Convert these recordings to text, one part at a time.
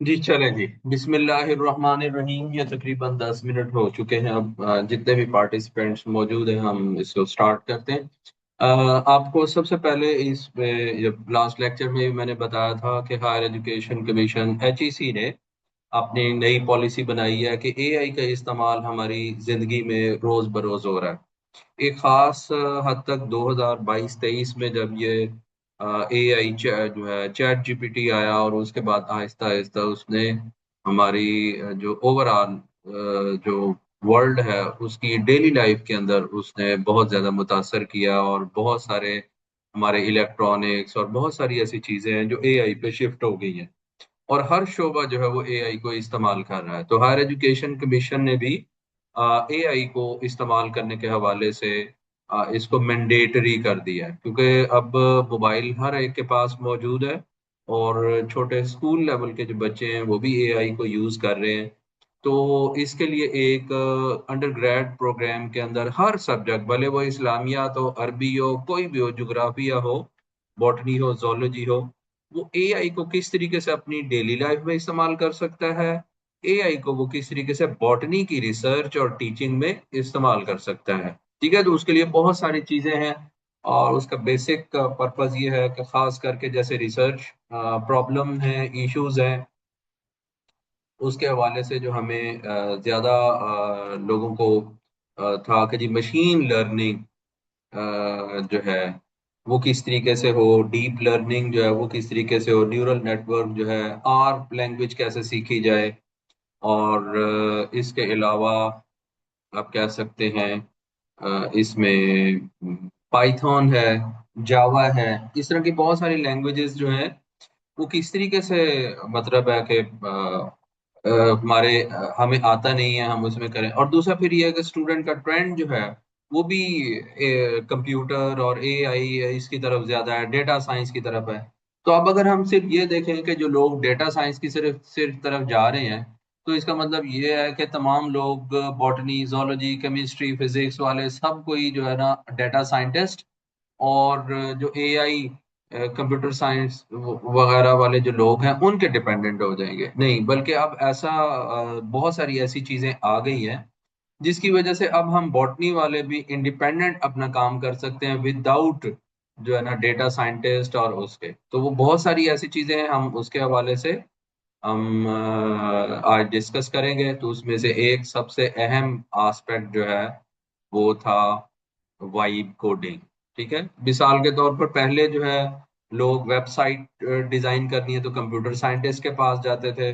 जी चले जी। बिस्मिल्लाहिर्रहमानिर्रहीम। ये तकरीबन 10 मिनट हो चुके हैं। अब जितने भी पार्टिसिपेंट्स मौजूद हैं हम इसको स्टार्ट करते हैं। आपको सबसे पहले इस लास्ट लेक्चर में भी मैंने बताया था कि हायर एजुकेशन कमीशन HEC ने अपनी नई पॉलिसी बनाई है कि AI का इस्तेमाल हमारी जिंदगी में रोज बरोज हो रहा है। एक खास हद तक 2022-23 में जब ये AI जो है ChatGPT आया और उसके बाद आहिस्ता आहिस्ता उसने हमारी जो ओवरऑल जो वर्ल्ड है उसकी डेली लाइफ के अंदर उसने बहुत ज्यादा मुतासर किया और बहुत सारे हमारे इलेक्ट्रॉनिक्स और बहुत सारी ऐसी चीजें हैं जो AI पे शिफ्ट हो गई हैं। और हर शोबा जो है वो AI को इस्तेमाल कर रहा है। तो हायर एजुकेशन कमीशन ने भी AI को इस्तेमाल करने के हवाले से इसको मैंडेटरी कर दिया है, क्योंकि अब मोबाइल हर एक के पास मौजूद है और छोटे स्कूल लेवल के जो बच्चे हैं वो भी AI को यूज कर रहे हैं। तो इसके लिए एक अंडर ग्रेड प्रोग्राम के अंदर हर सब्जेक्ट, भले वो इस्लामियात हो, अरबी हो, कोई भी हो, जोग्राफिया हो, बॉटनी हो, जोलॉजी हो, वो AI को किस तरीके से अपनी डेली लाइफ में इस्तेमाल कर सकता है, AI को वो किस तरीके से बॉटनी की रिसर्च और टीचिंग में इस्तेमाल कर सकता है। ठीक है, तो उसके लिए बहुत सारी चीजें हैं और उसका बेसिक पर्पस ये है कि खास करके जैसे रिसर्च प्रॉब्लम है, इश्यूज हैं, उसके हवाले से जो हमें ज्यादा लोगों को था कि जी मशीन लर्निंग जो है वो किस तरीके से हो, डीप लर्निंग जो है वो किस तरीके से हो, न्यूरल नेटवर्क जो है, आर लैंग्वेज कैसे सीखी जाए, और इसके अलावा आप कह सकते हैं इसमें पाइथन है, जावा है, इस तरह की बहुत सारी लैंग्वेजेस जो हैं वो किस तरीके से, मतलब है कि हमारे हमें आता नहीं है, हम उसमें करें। और दूसरा फिर ये है कि स्टूडेंट का ट्रेंड जो है वो भी कंप्यूटर और AI इसकी तरफ ज्यादा है, डेटा साइंस की तरफ है। तो अब अगर हम सिर्फ ये देखें कि जो लोग डेटा साइंस की सिर्फ सिर्फ तरफ जा रहे हैं, तो इसका मतलब ये है कि तमाम लोग बॉटनी, जोलॉजी, केमिस्ट्री, फिजिक्स वाले सब कोई जो है ना डेटा साइंटिस्ट और जो AI कंप्यूटर साइंस वगैरह वाले जो लोग हैं उनके डिपेंडेंट हो जाएंगे। नहीं, बल्कि अब ऐसा बहुत सारी ऐसी चीजें आ गई हैं जिसकी वजह से अब हम बॉटनी वाले भी इंडिपेंडेंट अपना काम कर सकते हैं विदाउट जो है ना डेटा साइंटिस्ट और उसके। तो वो बहुत सारी ऐसी चीजें हैं, हम उसके हवाले से हम आज डिस्कस करेंगे। तो उसमें से एक सबसे अहम एस्पेक्ट जो है वो था वाइब कोडिंग। ठीक है, मिसाल के तौर पर पहले जो है लोग वेबसाइट डिजाइन करनी है तो कंप्यूटर साइंटिस्ट के पास जाते थे।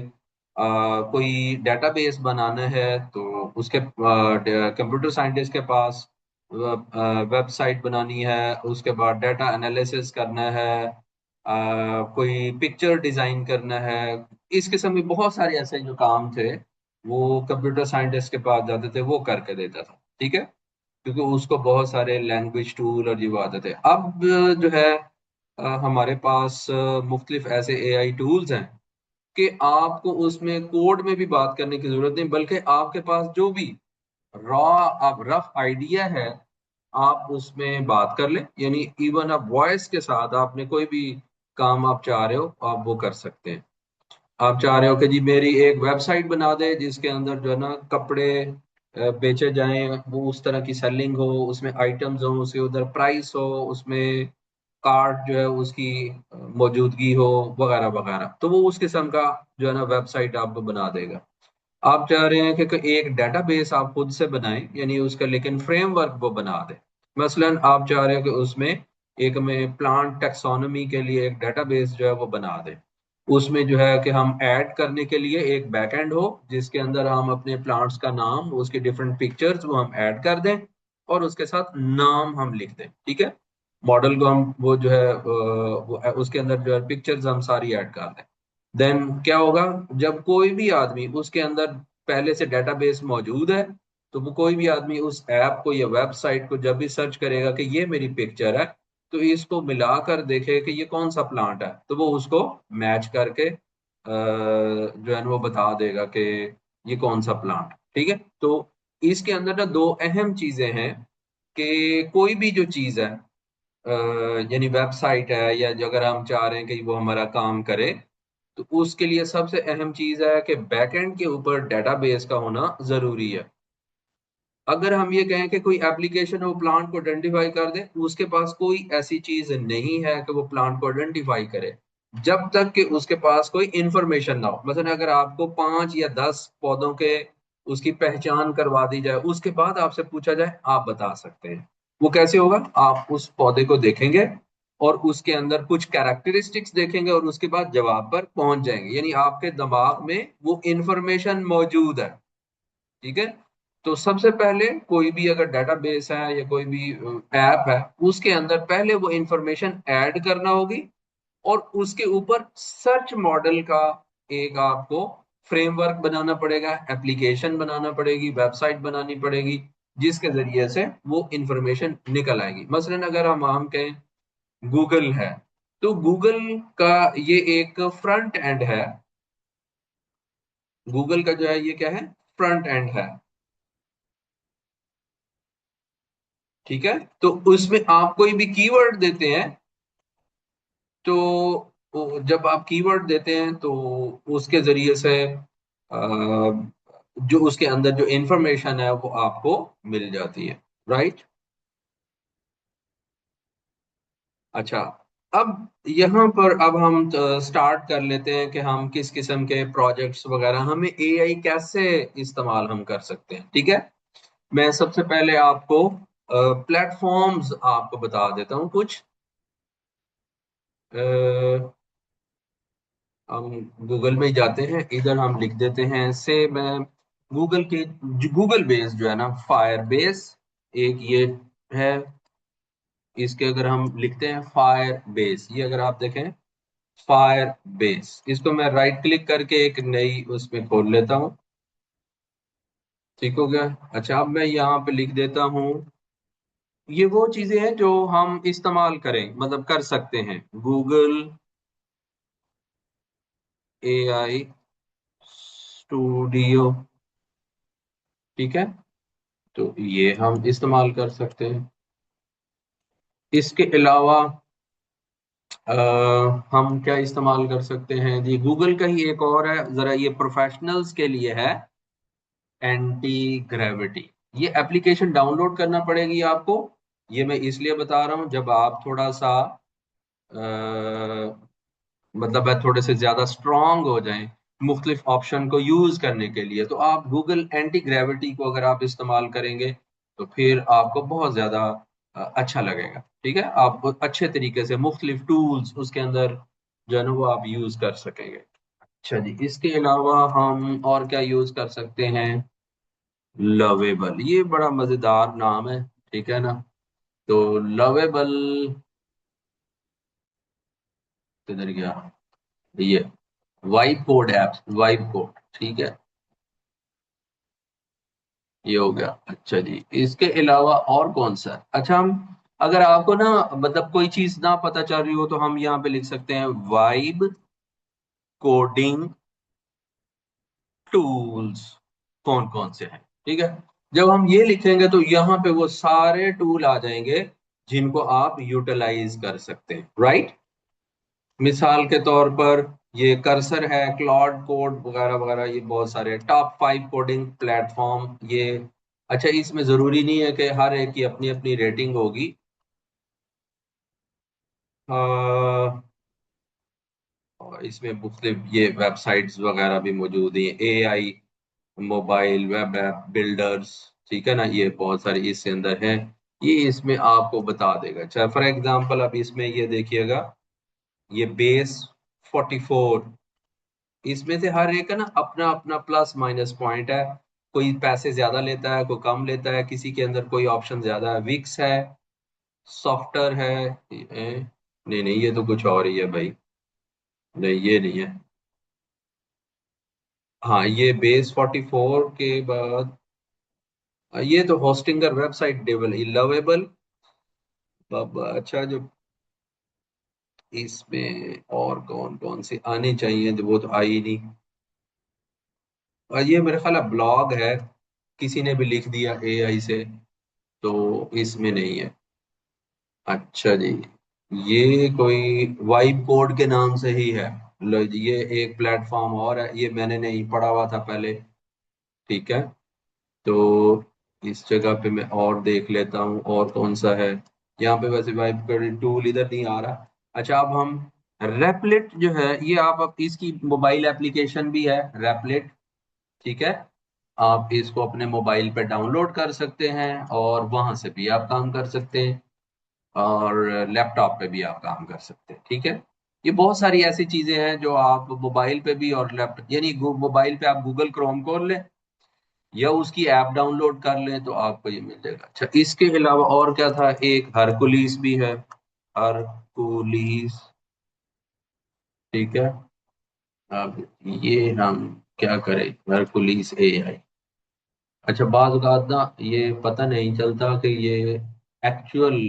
कोई डेटाबेस बनाना है तो उसके कंप्यूटर साइंटिस्ट के पास, वेबसाइट बनानी है उसके बाद डाटा एनालिसिस करना है, कोई पिक्चर डिजाइन करना है, इस किस्म के बहुत सारे ऐसे जो काम थे वो कंप्यूटर साइंटिस्ट के पास जाते थे, वो करके देता था। ठीक है, क्योंकि उसको बहुत सारे लैंग्वेज टूल और ये वो आते थे। अब जो है हमारे पास मुख्तलिफ ऐसे AI टूल्स हैं कि आपको उसमें कोड में भी बात करने की जरूरत नहीं, बल्कि आपके पास जो भी रॉ आप रफ आइडिया है आप उसमें बात कर लें। यानी इवन आप वॉइस के साथ आपने कोई भी काम आप चाह रहे हो आप वो कर सकते हैं। आप चाह रहे हो कि जी मेरी एक वेबसाइट बना दे जिसके अंदर जो है ना कपड़े बेचे जाएं, वो उस तरह की सेलिंग हो, उसमें आइटम्स हो, उसके उधर प्राइस हो, उसमें कार्ड जो है उसकी मौजूदगी हो, वगैरह वगैरह, तो वो उस किस्म का जो है ना वेबसाइट आपको बना देगा। आप चाह रहे हैं कि कोई एक डेटाबेस आप खुद से बनाएं, यानी उसका लेकिन फ्रेमवर्क वो बना दे। मसलन आप चाह रहे हैं कि उसमें एक में प्लांट टेक्सोनोमी के लिए एक डेटाबेस जो है वो बना दे, उसमें जो है कि हम ऐड करने के लिए एक बैकएंड हो जिसके अंदर हम अपने प्लांट्स का नाम, उसकी डिफरेंट पिक्चर्स वो हम ऐड कर दें और उसके साथ नाम हम लिख दें। ठीक है, मॉडल को हम वो जो है उसके अंदर जो है पिक्चर्स हम सारी ऐड कर दें। देन क्या होगा, जब कोई भी आदमी उसके अंदर पहले से डेटाबेस मौजूद है, तो वो कोई भी आदमी उस ऐप को या वेबसाइट को जब भी सर्च करेगा कि ये मेरी पिक्चर है, तो इसको मिलाकर देखे कि ये कौन सा प्लांट है, तो वो उसको मैच करके जो है ना वो बता देगा कि ये कौन सा प्लांट। ठीक है, तो इसके अंदर ना दो अहम चीजें हैं कि कोई भी जो चीज है, यानी वेबसाइट है या जो अगर हम चाह रहे हैं कि वो हमारा काम करे, तो उसके लिए सबसे अहम चीज है कि बैकएंड के ऊपर डेटाबेस का होना जरूरी है। अगर हम ये कहें कि कोई एप्लीकेशन वो प्लांट को आइडेंटिफाई कर दे, उसके पास कोई ऐसी चीज नहीं है कि वो प्लांट को आइडेंटिफाई करे, जब तक कि उसके पास कोई इंफॉर्मेशन ना हो। मतलब अगर आपको 5 या 10 पौधों के उसकी पहचान करवा दी जाए, उसके बाद आपसे पूछा जाए, आप बता सकते हैं। वो कैसे होगा? आप उस पौधे को देखेंगे और उसके अंदर कुछ कैरेक्टरिस्टिक्स देखेंगे और उसके बाद जवाब पर पहुंच जाएंगे, यानी आपके दिमाग में वो इंफॉर्मेशन मौजूद है। ठीक है। तो सबसे पहले कोई भी अगर डेटाबेस है या कोई भी ऐप है, उसके अंदर पहले वो इंफॉर्मेशन ऐड करना होगी और उसके ऊपर सर्च मॉडल का एक आपको फ्रेमवर्क बनाना पड़ेगा, एप्लीकेशन बनाना पड़ेगी, वेबसाइट बनानी पड़ेगी, जिसके जरिए से वो इंफॉर्मेशन निकल आएगी। मसलन अगर हम कहें गूगल है, तो गूगल का ये एक फ्रंट एंड है। गूगल का जो है ये क्या है? फ्रंट एंड है। ठीक है। तो उसमें आप कोई भी कीवर्ड देते हैं, तो जब आप कीवर्ड देते हैं तो उसके जरिए से जो उसके अंदर जो इंफॉर्मेशन है वो आपको मिल जाती है। राइट। अच्छा, अब यहाँ पर अब हम स्टार्ट कर लेते हैं कि हम किस किस्म के प्रोजेक्ट्स वगैरह, हमें एआई कैसे इस्तेमाल हम कर सकते हैं। ठीक है। मैं सबसे पहले आपको प्लेटफॉर्म्स आपको बता देता हूँ कुछ। हम गूगल में ही जाते हैं, इधर हम लिख देते हैं से मैं गूगल के, गूगल बेस जो है ना, फायर बेस एक ये है। इसके अगर हम लिखते हैं फायर बेस, ये अगर आप देखें फायर बेस, इसको मैं राइट क्लिक करके एक नई उसमें खोल लेता हूँ। ठीक हो गया। अच्छा, अब मैं यहाँ पे लिख देता हूँ, ये वो चीजें हैं जो हम इस्तेमाल करें, मतलब कर सकते हैं। Google AI studio. ठीक है। तो ये हम इस्तेमाल कर सकते हैं। इसके अलावा अ, हम क्या इस्तेमाल कर सकते हैं जी? गूगल का ही एक और है, जरा ये प्रोफेशनल्स के लिए है, एंटी ग्रेविटी। ये एप्लीकेशन डाउनलोड करना पड़ेगी आपको। ये मैं इसलिए बता रहा हूँ, जब आप थोड़ा सा मतलब है थोड़े से ज्यादा स्ट्रांग हो जाएं मुख्तलिफ ऑप्शन को यूज करने के लिए, तो आप गूगल एंटी ग्रेविटी को अगर आप इस्तेमाल करेंगे तो फिर आपको बहुत ज्यादा अच्छा लगेगा। ठीक है। आप अच्छे तरीके से मुख्तलिफ टूल्स उसके अंदर जो है ना वो आप यूज कर सकेंगे। अच्छा जी, इसके अलावा हम और क्या यूज कर सकते हैं? लवेबल, ये बड़ा मजेदार नाम है। ठीक है ना। तो लवेबल किधर गया? ये vibe code app, vibe code. ठीक है। ये हो गया। अच्छा जी, इसके अलावा और कौन सा है? अच्छा, हम अगर आपको ना मतलब कोई चीज ना पता चल रही हो तो हम यहाँ पे लिख सकते हैं वाइब कोडिंग टूल्स, कौन कौन से हैं। ठीक है। जब हम ये लिखेंगे तो यहाँ पे वो सारे टूल आ जाएंगे जिनको आप यूटिलाइज कर सकते हैं। राइट। मिसाल के तौर पर ये कर्सर है, क्लाउड कोड वगैरह वगैरह, ये बहुत सारे टॉप 5 कोडिंग प्लेटफॉर्म ये। अच्छा, इसमें जरूरी नहीं है कि हर एक की अपनी अपनी रेटिंग होगी। और इसमें मुख्तलिफ ये वेबसाइट्स वगैरह भी मौजूद हैं, AI mobile web app builders. ठीक है ना, ये बहुत सारी इसके अंदर हैं। ये इसमें आपको बता देगा। अच्छा, फॉर एग्जांपल अब इसमें ये देखिएगा, ये बेस 44, इसमें से हर एक का ना अपना अपना प्लस माइनस पॉइंट है। कोई पैसे ज्यादा लेता है, कोई कम लेता है, किसी के अंदर कोई ऑप्शन ज्यादा है। विक्स है, सॉफ्टवेयर है, नहीं नहीं ये तो कुछ और ही है भाई। नहीं ये नहीं है। हाँ, ये बेस 44 के बाद ये तो होस्टिंगर वेबसाइट डेवल लवेबल। अच्छा, जो इसमें और कौन कौन सी आनी चाहिए तो वो तो आई नहीं। और ये मेरे ख्याल है ब्लॉग है, किसी ने भी लिख दिया एआई से, तो इसमें नहीं है। अच्छा जी, ये कोई वाइब कोड के नाम से ही है। लो जी, ये एक प्लेटफॉर्म और है, ये मैंने नहीं पढ़ा हुआ था पहले। ठीक है, तो इस जगह पे मैं और देख लेता हूँ और कौन सा है। यहाँ पे वैसे वाइप टूल इधर नहीं आ रहा। अच्छा, अब हम रेपलेट जो है, ये आप अब इसकी मोबाइल एप्लीकेशन भी है रेपलेट। ठीक है, आप इसको अपने मोबाइल पे डाउनलोड कर सकते हैं और वहां से भी आप काम कर सकते हैं, और लैपटॉप पे भी आप काम कर सकते हैं। ठीक है, ये बहुत सारी ऐसी चीजें हैं जो आप मोबाइल पे भी और लैपटॉप, यानी मोबाइल पे आप गूगल क्रोम खोल लें या उसकी ऐप डाउनलोड कर लें तो आपको ये मिल जाएगा। अच्छा, इसके अलावा और क्या था, एक हरकुलिस भी है, हरकुलिस। ठीक है, अब ये हम क्या करें, हरकुलिस एआई। अच्छा, बात ना ये पता नहीं चलता कि ये एक्चुअल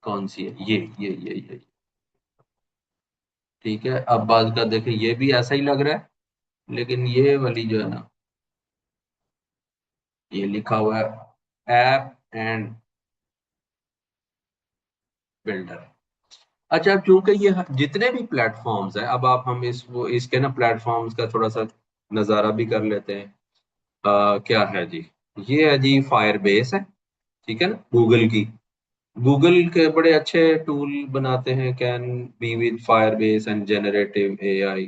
कौन सी है, ये। ठीक है, अब बात का देखें, ये भी ऐसा ही लग रहा है, लेकिन ये वाली जो है ना, ये लिखा हुआ है ऐप एंड बिल्डर। अच्छा, अब चूंकि ये जितने भी प्लेटफॉर्म्स हैं, अब आप हम इसके ना प्लेटफॉर्म्स का थोड़ा सा नजारा भी कर लेते हैं। क्या है जी, ये है जी फायर बेस है। ठीक है ना, गूगल की, गूगल के बड़े अच्छे टूल बनाते हैं, can be with fire base and generative AI.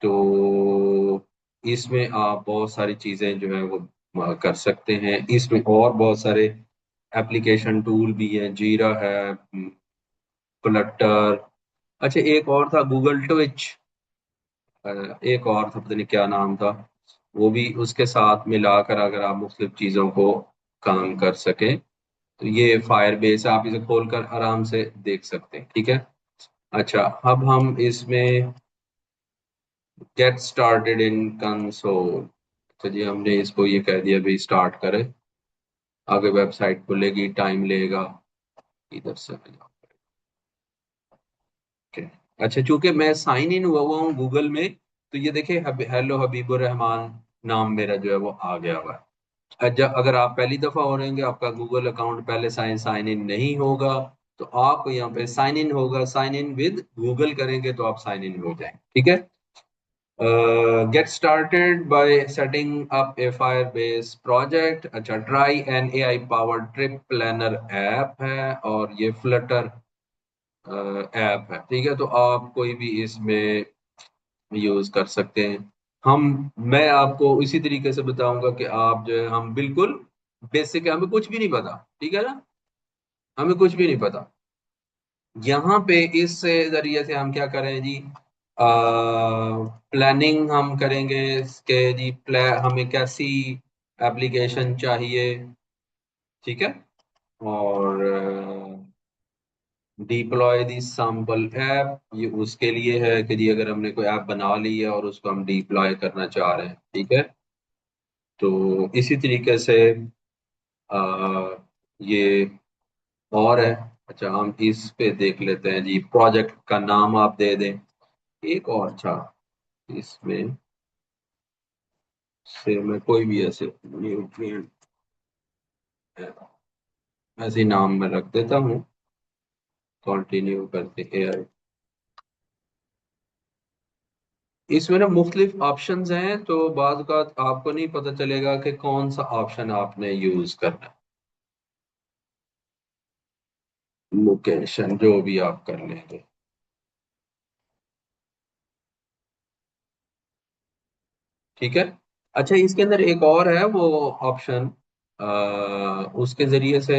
तो इसमें आप बहुत सारी चीजें जो है वो कर सकते हैं। इसमें और बहुत सारे एप्लीकेशन टूल भी हैं, जीरा है, फ्लटर। अच्छा, एक और था गूगल ट्विच, एक और था, पता नहीं क्या नाम था, वो भी उसके साथ मिलाकर अगर आप मुख्तलिफ चीजों को काम कर सकें तो ये फायर बेस है, आप इसे खोलकर आराम से देख सकते हैं। ठीक है, अच्छा, अब हम इसमें गेट स्टार्टेड इन कंसोल, तो जी हमने इसको ये कह दिया भाई स्टार्ट करें, आगे वेबसाइट खुलेगी, टाइम लेगा, इधर से। Okay. अच्छा, चूंकि मैं साइन इन हुआ हूँ गूगल में, तो ये देखिए हेलो हबीबुर रहमान नाम मेरा जो है वो आ गया हुआ है। अगर आप पहली दफा हो रहेंगे, आपका गूगल अकाउंट पहले साइन साइन इन नहीं होगा, तो आपको यहाँ पे साइन इन होगा, साइन इन विद गूगल करेंगे तो आप साइन इन हो जाएंगे। ठीक है, get started by setting up a Firebase project. अच्छा, try an AI powered trip planner app है, और ये फ्लटर ऐप है। ठीक है, तो आप कोई भी इसमें यूज कर सकते हैं। हम मैं आपको इसी तरीके से बताऊंगा कि आप जो है, हम बिल्कुल बेसिक है, हमें कुछ भी नहीं पता। ठीक है ना, हमें कुछ भी नहीं पता। यहाँ पे इस जरिए से हम क्या करें जी, प्लानिंग हम करेंगे इसके जी, हमें कैसी एप्लीकेशन चाहिए। ठीक है, और डिप्लॉय दी सैम्पल ऐप, ये उसके लिए है कि जी अगर हमने कोई ऐप बना ली है और उसको हम डिप्लॉय करना चाह रहे हैं। ठीक है, तो इसी तरीके से आ, ये और है। अच्छा, हम इस पे देख लेते हैं जी, प्रोजेक्ट का नाम आप दे दें एक और। अच्छा, इसमें से मैं कोई भी ऐसे न्यूट्रिएंट ऐसे ही नाम में रख देता हूँ, कंटिन्यू करते एआई। इसमें ना मुख्तलिफ ऑप्शंस हैं, तो बाद का आपको नहीं पता चलेगा कि कौन सा ऑप्शन आपने यूज करना है, लोकेशन जो भी आप कर लेंगे। ठीक है, अच्छा, इसके अंदर एक और है वो ऑप्शन, उसके जरिए से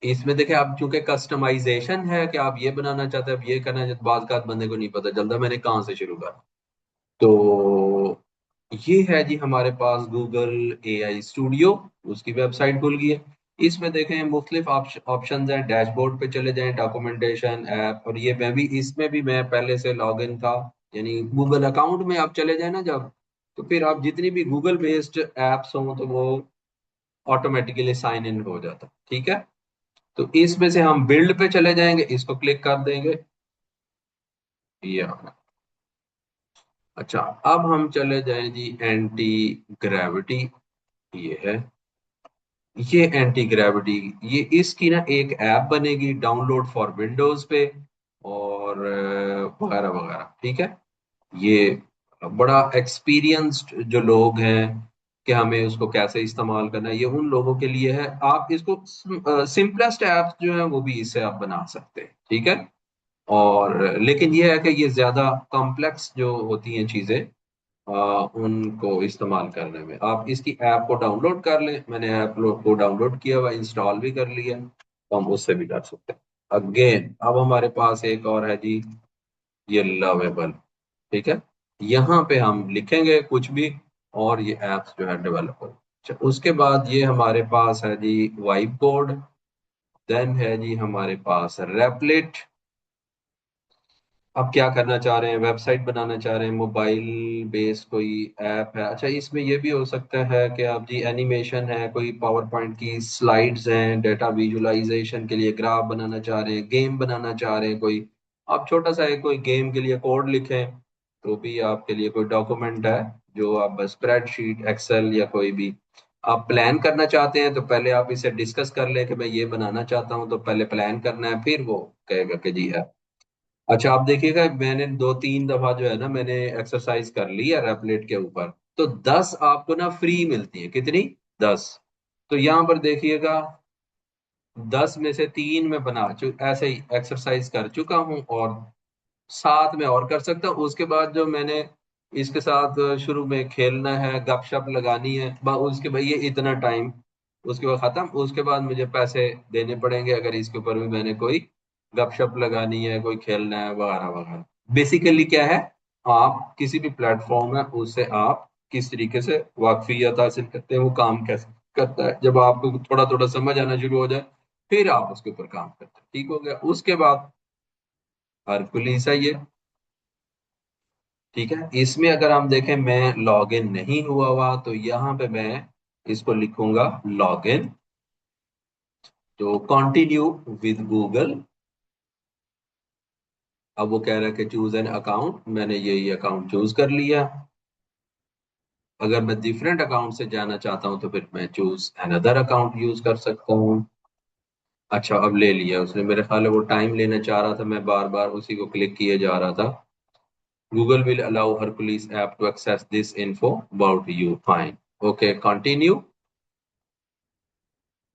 इसमें देखिए, आप चूंकि कस्टमाइजेशन है कि आप ये बनाना चाहते हैं, आप ये करना चाहते, बाद का बंदे को नहीं पता चलता मैंने कहाँ से शुरू करा। तो ये है जी हमारे पास गूगल एआई स्टूडियो, उसकी वेबसाइट खुल गई है। इसमें देखें मुख्तलिफ ऑप्शन हैं, डैशबोर्ड पे चले जाएं, डॉक्यूमेंटेशन ऐप, और ये मैं भी इसमें भी मैं पहले से लॉग इन था, यानी गूगल अकाउंट में आप चले जाए ना जब, तो फिर आप जितनी भी गूगल बेस्ड एप्स हों तो वो ऑटोमेटिकली साइन इन हो जाता है। ठीक है, तो इसमें से हम बिल्ड पे चले जाएंगे, इसको क्लिक कर देंगे, ये अच्छा, अब हम चले जाएं जी एंटी ग्रेविटी, ये है, ये एंटी ग्रेविटी, ये इसकी ना एक ऐप बनेगी डाउनलोड फॉर विंडोज पे, और वगैरह वगैरह। ठीक है, ये बड़ा एक्सपीरियंस्ड जो लोग हैं कि हमें उसको कैसे इस्तेमाल करना है, ये उन लोगों के लिए है। आप इसको सिंपलेस्ट ऐप्स जो है वो भी इससे आप बना सकते हैं। ठीक है, और लेकिन ये है कि ये ज्यादा कॉम्प्लेक्स जो होती हैं चीजें, उनको इस्तेमाल करने में आप इसकी ऐप को डाउनलोड कर लें। मैंने ऐप को डाउनलोड किया हुआ, इंस्टॉल भी कर लिया, तो हम उससे भी कर सकते हैं। अगेन अब हमारे पास एक और है जी, ये लवेबल। ठीक है, यहाँ पे हम लिखेंगे कुछ भी और ये ऐप्स जो है डेवलप हो। अच्छा, उसके बाद ये हमारे पास है जी वाइब कोड, देन है जी हमारे पास रेपलेट। अब क्या करना चाह रहे हैं, वेबसाइट बनाना चाह रहे हैं, मोबाइल बेस कोई ऐप है। अच्छा, इसमें ये भी हो सकता है कि आप जी एनिमेशन है, कोई पावर पॉइंट की स्लाइड्स हैं, डेटा विजुअलाइजेशन के लिए ग्राफ बनाना चाह रहे हैं, गेम बनाना चाह रहे हैं कोई, आप छोटा सा एक कोई गेम के लिए कोड लिखें तो भी आपके लिए कोई डॉक्यूमेंट है जो आप स्प्रेडशीट, एक्सेल या कोई भी आप प्लान करना चाहते हैं, तो पहले आप इसे डिस्कस कर लें कि मैं ये बनाना चाहता हूँ, तो पहले प्लान करना है, फिर वो कहेगा कि जी है। अच्छा, आप देखिएगा मैंने 2-3 दफा जो है ना मैंने एक्सरसाइज कर ली है रेपलेट के ऊपर, तो 10 आपको ना फ्री मिलती है। कितनी? 10। तो यहाँ पर देखिएगा 10 में से 3 में बना ऐसे ही एक्सरसाइज कर चुका हूँ, और 7 में और कर सकता हूँ। उसके बाद जो मैंने इसके साथ शुरू में खेलना है, गपशप लगानी है, उसके बाद ये इतना टाइम, उसके बाद खत्म। उसके बाद मुझे पैसे देने पड़ेंगे अगर इसके ऊपर भी मैंने कोई गपशप लगानी है, कोई खेलना है वगैरह वगैरह। बेसिकली क्या है, आप किसी भी प्लेटफॉर्म है उससे आप किस तरीके से वाकफियत हासिल करते हैं, वो काम कैसे करता है, जब आपको थोड़ा थोड़ा समझ आना शुरू हो जाए फिर आप उसके ऊपर काम करते हैं। ठीक हो गया, उसके बाद हर पुलिस है ये। ठीक है, इसमें अगर हम देखें मैं लॉग इन नहीं हुआ हुआ, तो यहाँ पे मैं इसको लिखूंगा लॉग इन, तो कंटिन्यू विद गूगल। अब वो कह रहा है कि चूज एन अकाउंट, मैंने यही अकाउंट चूज कर लिया। अगर मैं डिफरेंट अकाउंट से जाना चाहता हूं तो फिर मैं चूज अनदर अकाउंट यूज कर सकता हूँ। अच्छा, अब ले लिया उसने, मेरे ख्याल है वो टाइम लेना चाह रहा था, मैं बार बार उसी को क्लिक किए जा रहा था। Google will allow Hercules app to access this info about you, fine, okay continue.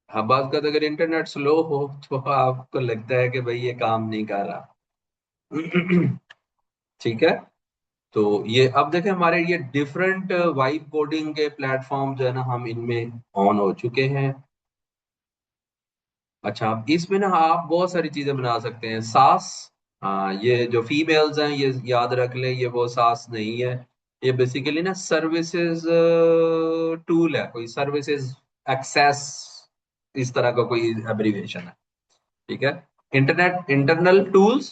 हाँ, बात करते अगर इंटरनेट स्लो हो तो आपको लगता है कि भाई ये काम नहीं कर रहा। ठीक है, तो ये अब देखें हमारे ये डिफरेंट वाइब कोडिंग के प्लेटफॉर्म जो है ना, हम इनमें ऑन हो चुके हैं। अच्छा, अब इसमें ना आप बहुत सारी चीजें बना सकते हैं। सास, हाँ, ये जो फीमेल्स हैं ये याद रख लें, ये वो सास नहीं है। ये बेसिकली ना सर्विसेज टूल है, कोई सर्विसेज एक्सेस, इस तरह का कोई एब्रीविएशन है। ठीक है, internet internal tools,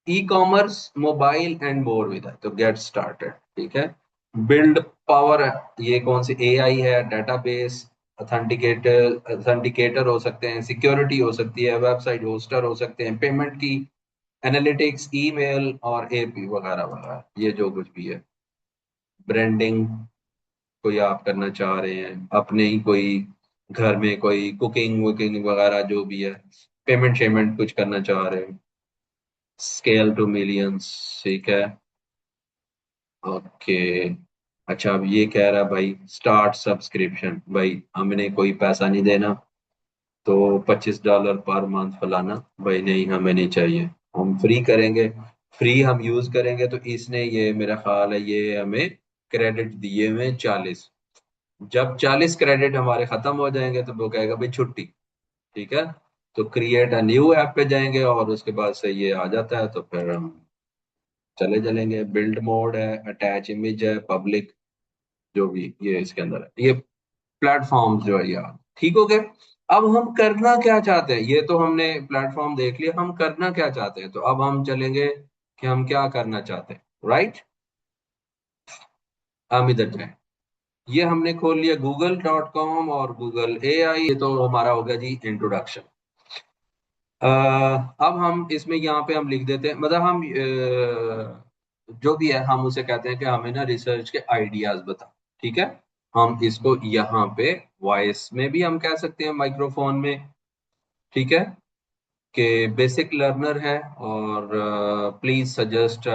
e commerce, mobile and more with, तो गेट स्टार्टेड। ठीक है, बिल्ड पावर, ये कौन सी एआई है, डेटाबेस, अथेंटिकेटर हो सकते हैं, सिक्योरिटी हो सकती है, वेबसाइट होस्टर हो सकते हैं, पेमेंट की, एनालिटिक्स, ईमेल और एपी वगैरह वगैरह, ये जो कुछ भी है। ब्रांडिंग कोई आप करना चाह रहे हैं अपने ही, कोई घर में कोई कुकिंग वुकिंग वगैरह जो भी है, पेमेंट शेमेंट कुछ करना चाह रहे हैं, स्केल टू मिलियंस। ठीक है, ओके। अच्छा, अब ये कह रहा है भाई स्टार्ट सब्सक्रिप्शन, भाई हमने कोई पैसा नहीं देना, तो $25 पर मंथ फलाना, भाई नहीं हमें नहीं चाहिए, हम फ्री करेंगे। फ्री हम यूज करेंगे, तो इसने ये मेरा ख्याल है ये हमें क्रेडिट दिए हुए 40। जब 40 क्रेडिट हमारे खत्म हो जाएंगे तो वो कहेगा भाई छुट्टी। ठीक है, तो क्रिएट अ न्यू ऐप पे जाएंगे और उसके बाद से ये आ जाता है, तो फिर हम चले चलेंगे। बिल्ड मोड है, अटैच इमेज है, पब्लिक, जो भी ये इसके अंदर है, ये प्लेटफॉर्म जो है यार। ठीक हो गए, अब हम करना क्या चाहते हैं, ये तो हमने प्लेटफॉर्म देख लिया, हम करना क्या चाहते हैं, तो अब हम चलेंगे कि हम क्या करना चाहते हैं। राइट, हम इधर जाए, ये हमने खोल लिया google.com और गूगल एआई, ये तो हमारा हो गया जी इंट्रोडक्शन। अब हम इसमें यहाँ पे हम लिख देते हैं, मतलब हम जो भी है हम उसे कहते हैं कि हमें ना रिसर्च के आइडियाज बता। ठीक है, हम इसको यहाँ पे वॉइस में भी हम कह सकते हैं, माइक्रोफोन में। ठीक है, कि बेसिक लर्नर है और please suggest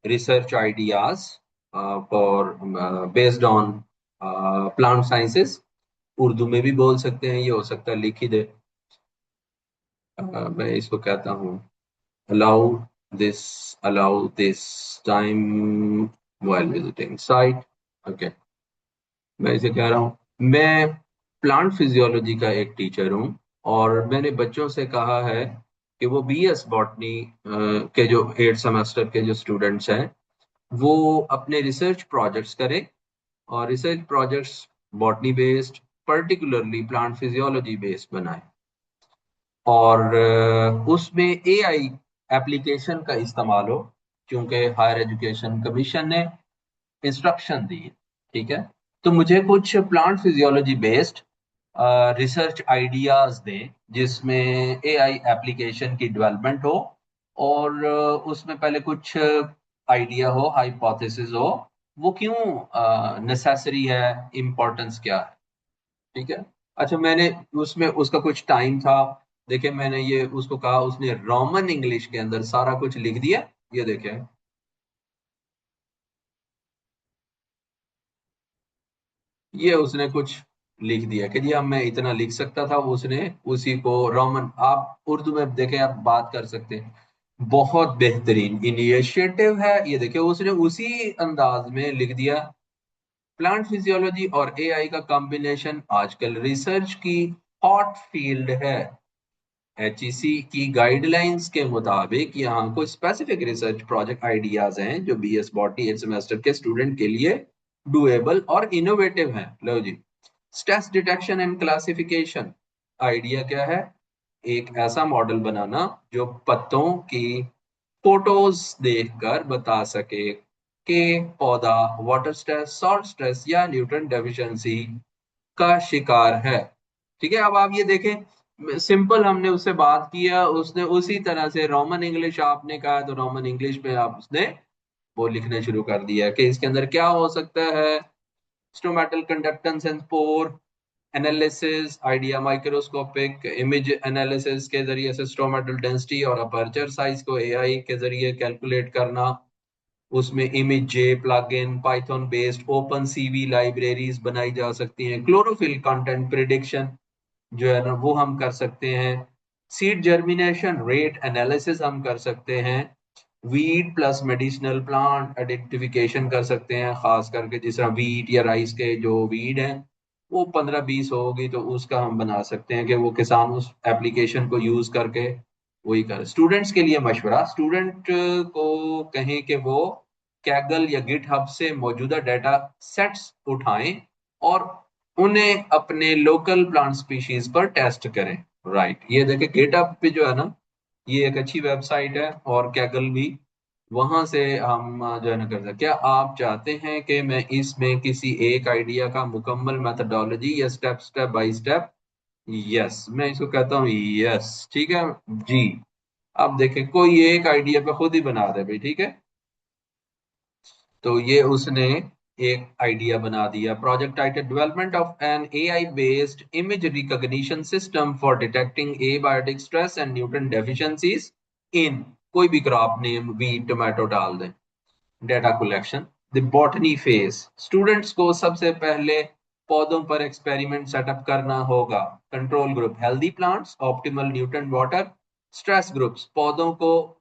research ideas for based on plant sciences. Urdu में भी बोल सकते हैं, ये हो सकता है लिख ही दे। मैं इसको कहता हूँ allow this allow this time while visiting site। Okay, मैं इसे कह रहा हूँ, मैं प्लांट फिजियोलॉजी का एक टीचर हूँ और मैंने बच्चों से कहा है कि वो बीएस बॉटनी के जो 8 सेमेस्टर के जो स्टूडेंट्स हैं वो अपने रिसर्च प्रोजेक्ट्स करें और research projects botany based, particularly plant physiology based बनाएं और उसमें एआई एप्लीकेशन का इस्तेमाल हो, क्योंकि हायर एजुकेशन कमीशन ने इंस्ट्रक्शन दी है। ठीक है, तो मुझे कुछ plant physiology based research ideas दें जिसमें एआई एप्लीकेशन की डेवलपमेंट हो और उसमें पहले कुछ आइडिया हो, हाइपोथेसिस हो, वो क्यों नेसेसरी है, इम्पोर्टेंस क्या है। ठीक है, अच्छा मैंने उसमें उसका कुछ टाइम था, देखिए मैंने ये उसको कहा, उसने रोमन इंग्लिश के अंदर सारा कुछ लिख दिया। ये देखें, ये उसने कुछ लिख दिया कि जी अब मैं इतना लिख सकता था, उसने उसी को रोमन, आप उर्दू में देखें, आप बात कर सकते हैं। बहुत बेहतरीन इनिशिएटिव है, ये देखिए उसने उसी अंदाज में लिख दिया। प्लांट फिजियोलॉजी और एआई का कॉम्बिनेशन आजकल रिसर्च की हॉट फील्ड है। एचईसी की गाइडलाइंस के मुताबिक यहाँ कुछ स्पेसिफिक रिसर्च प्रोजेक्ट आइडियाज हैं जो बीएस बॉटनी 8 सेमेस्टर के स्टूडेंट के लिए डुएबल और इनोवेटिव हैं। लो जी, stress detection and classification. Idea क्या है? एक ऐसा मॉडल बनाना जो पत्तों की फोटोज देखकर बता सके कि पौधा वाटर स्ट्रेस, सॉल्ट स्ट्रेस या न्यूट्रिएंट डेफिशिएंसी का शिकार है। ठीक है, अब आप ये देखें, सिंपल हमने उससे बात किया, उसने उसी तरह से रोमन इंग्लिश आपने कहा तो रोमन इंग्लिश में आप उसने वो लिखने शुरू कर दिया कि इसके अंदर क्या हो सकता है। Stomatal conductance and pore analysis idea, microscopic image analysis के जरिए से स्टोमेटल डेंसिटी और अपर्चर साइज को एआई के जरिए कैलकुलेट करना। उसमें ImageJ plugin, Python based OpenCV libraries बनाई जा सकती हैं। क्लोरोफिल कंटेंट प्रिडिक्शन जो है ना वो हम कर सकते हैं। सीड जर्मिनेशन रेट एनालिसिस हम कर सकते हैं। Wheat plus medicinal plant identification कर सकते हैं, खास करके जिस तरह वीट या राइस के जो वीड हैं वो 15-20 होगी तो उसका हम बना सकते हैं कि वो किसान उस एप्लीकेशन को यूज करके वही कर। स्टूडेंट्स के लिए मशवरा, स्टूडेंट को कहें कि वो कैगल या गिट हब से मौजूदा डाटा सेट्स उठाएं और उन्हें अपने लोकल प्लांट स्पीशीज पर टेस्ट करें। राइट, ये देखें गिटहब पे जो है ना, ये एक अच्छी वेबसाइट है और कैगल भी, वहां से हम जो है ना कर सकते। क्या आप चाहते हैं कि मैं इसमें किसी एक आइडिया का मुकम्मल मेथडोलॉजी या step step by step? Yes, मैं इसको कहता हूँ यस। ठीक है जी, अब देखें कोई एक आइडिया पे खुद ही बना दे भाई। ठीक है, तो ये उसने एक आइडिया बना दिया। Project title development of an AI based image recognition system for detecting abiotic stress and nutrient deficiencies in, कोई भी क्रॉप नेम, वीट, टोमेटो डाल दें। Data collection, the botany phase, students को सबसे पहले पौधों पर एक्सपेरिमेंट सेटअप करना होगा। Control group healthy plants, optimal nutrient water. Stress groups पौधों को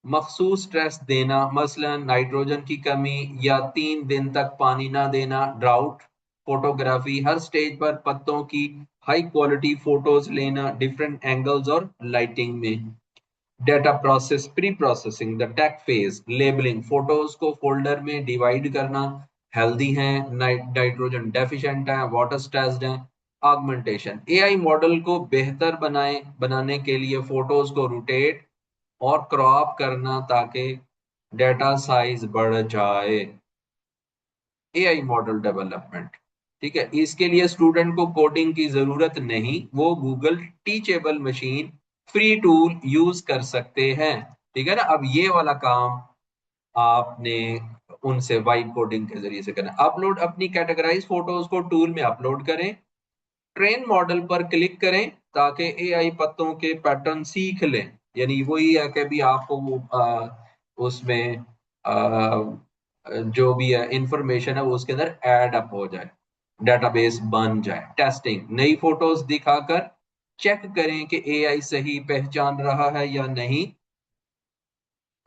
मखसूस स्ट्रेस देना, मसलन नाइट्रोजन की कमी या 3 दिन तक पानी ना देना, ड्राउट। फोटोग्राफी, हर स्टेज पर पत्तों की हाई क्वालिटी फोटोज लेना डिफरेंट एंगल्स और लाइटिंग में। Data process, pre processing, the tech phase, labelling, photos को फोल्डर में डिवाइड करना, हेल्दी हैं, नाइट्रोजन डेफिशिएंट हैं, वाटर स्ट्रेस्ड हैं। ऑगमेंटेशन, एआई मॉडल को बेहतर बनाने के लिए फोटोज को रोटेट और क्रॉप करना ताकि डेटा साइज बढ़ जाए। एआई मॉडल डेवलपमेंट, ठीक है, इसके लिए स्टूडेंट को कोडिंग की जरूरत नहीं, वो Google teachable machine free tool use कर सकते हैं। ठीक है ना, अब ये वाला काम आपने उनसे वाइब कोडिंग के जरिए से करना। अपलोड, अपनी कैटेगराइज फोटोज को टूल में अपलोड करें। ट्रेन मॉडल पर क्लिक करें ताकि एआई पत्तों के पैटर्न सीख लें। यानी वही है कि भी आपको उसमें जो भी है इंफॉर्मेशन है वो उसके अंदर ऐड अप हो जाए, डेटाबेस बन जाए। टेस्टिंग, नई फोटोज दिखाकर चेक करें कि एआई सही पहचान रहा है या नहीं।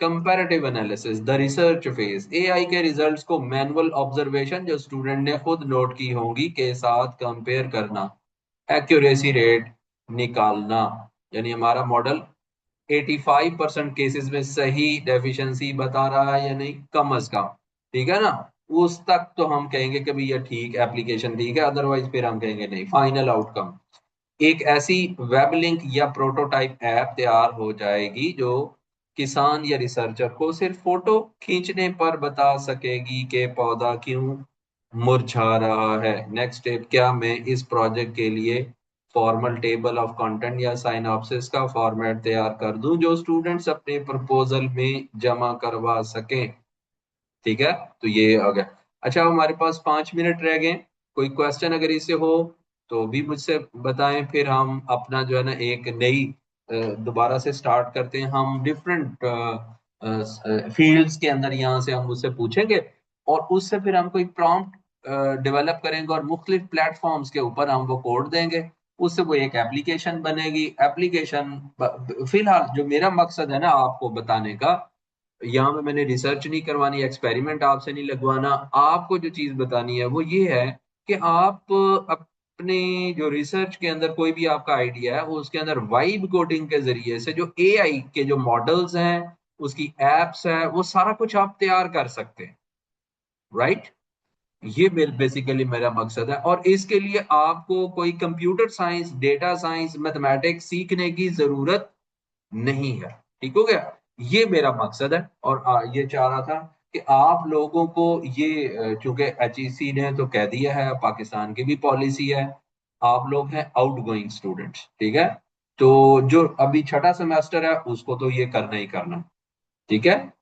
Comparative analysis, the research phase, AI के रिजल्ट्स को मैनुअल ऑब्जर्वेशन जो स्टूडेंट ने खुद नोट की होंगी के साथ कंपेयर करना। एक्यूरेसी रेट निकालना, यानी हमारा मॉडल 85% केसेस में सही डेफिशिएंसी बता रहा है या नहीं, कम अज कम। ठीक है ना, उस तक तो हम कहेंगे कि भाई ये ठीक एप्लीकेशन ठीक है, अदरवाइज फिर हम कहेंगे नहीं। फाइनल आउटकम, एक ऐसी वेब लिंक या प्रोटोटाइप ऐप तैयार हो जाएगी जो किसान या रिसर्चर को सिर्फ फोटो खींचने पर बता सकेगी कि पौधा क्यों मुरझा रहा है। नेक्स्ट स्टेप, क्या मैं इस प्रोजेक्ट के लिए फॉर्मल टेबल ऑफ कंटेंट या साइनॉप्सिस का फॉर्मेट तैयार कर दूं जो स्टूडेंट्स अपने प्रपोजल में जमा करवा सकें। ठीक है, तो ये हो गया। अच्छा, हमारे पास 5 मिनट रह गए। कोई क्वेश्चन अगर इससे हो तो भी मुझसे बताएं, फिर हम अपना जो है ना एक नई दोबारा से स्टार्ट करते हैं। हम डिफरेंट फील्ड्स के अंदर यहाँ से हम उससे पूछेंगे और उससे फिर हम कोई प्रॉम्प्ट डेवलप करेंगे और मुख्तलिफ प्लेटफॉर्म्स के ऊपर हम वो कोड देंगे। उससे वो एक एप्लीकेशन बनेगी। एप्लीकेशन फिलहाल जो मेरा मकसद है ना आपको बताने का, यहाँ पे मैंने रिसर्च नहीं करवानी, एक्सपेरिमेंट आपसे नहीं लगवाना। आपको जो चीज बतानी है वो ये है कि आप अपने जो रिसर्च के अंदर कोई भी आपका आइडिया है वो उसके अंदर वाइब कोडिंग के जरिए से जो एआई के जो मॉडल्स हैं, उसकी एप्स है, वो सारा कुछ आप तैयार कर सकते हैं। राइट, ये बेसिकली मेरा मकसद है। और इसके लिए आपको कोई computer science, data science, mathematics सीखने की जरूरत नहीं है। ठीक हो गया, ये मेरा मकसद है। और ये चाह रहा था कि आप लोगों को ये चूंकि एचईसी ने तो कह दिया है, पाकिस्तान की भी पॉलिसी है, आप लोग हैं आउटगोइंग स्टूडेंट्स। ठीक है, तो जो अभी छठा सेमेस्टर है उसको तो ये करना ही करना। ठीक है,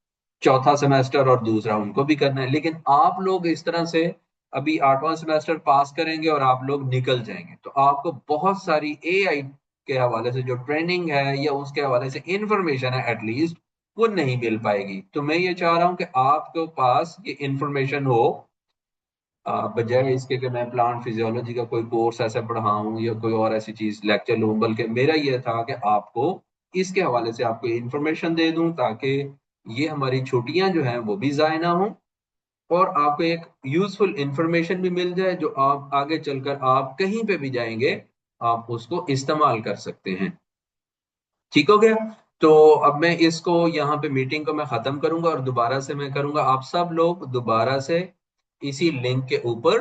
चौथा सेमेस्टर और दूसरा उनको भी करना है। लेकिन आप लोग इस तरह से अभी 8वां सेमेस्टर पास करेंगे और आप लोग निकल जाएंगे तो आपको बहुत सारी एआई के हवाले से जो ट्रेनिंग है या उसके हवाले से इंफॉर्मेशन है एटलीस्ट, वो नहीं मिल पाएगी। तो मैं ये चाह रहा हूं कि आपके पास ये इंफॉर्मेशन हो, बजाय इसके कि मैं प्लांट फिजियोलॉजी का कोई कोर्स ऐसा पढ़ाऊं या कोई और ऐसी चीज लेक्चर लूं। बल्कि मेरा ये था कि आपको इसके हवाले से आपको इंफॉर्मेशन दे दूं ताकि ये हमारी छुट्टियां जो हैं वो भी जाया ना हो और आपको एक यूजफुल इंफॉर्मेशन भी मिल जाए जो आप आगे चलकर आप कहीं पे भी जाएंगे आप उसको इस्तेमाल कर सकते हैं। ठीक हो गया, तो अब मैं इसको यहाँ पे मीटिंग को मैं खत्म करूंगा और दोबारा से मैं करूंगा आप सब लोग दोबारा से इसी लिंक के ऊपर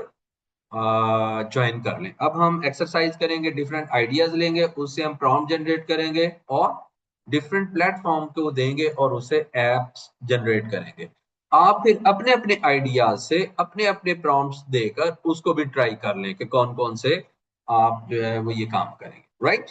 ज्वाइन कर लें। अब हम एक्सरसाइज करेंगे, डिफरेंट आइडियाज लेंगे, उससे हम प्रॉम्प्ट जनरेट करेंगे और डिफरेंट प्लेटफॉर्म को देंगे और उससे एप्स जनरेट करेंगे। आप फिर अपने अपने आइडियाज से अपने अपने प्रॉम्प्ट्स देकर उसको भी ट्राई कर लें कि कौन कौन से आप जो है वो ये काम करेंगे। राइट।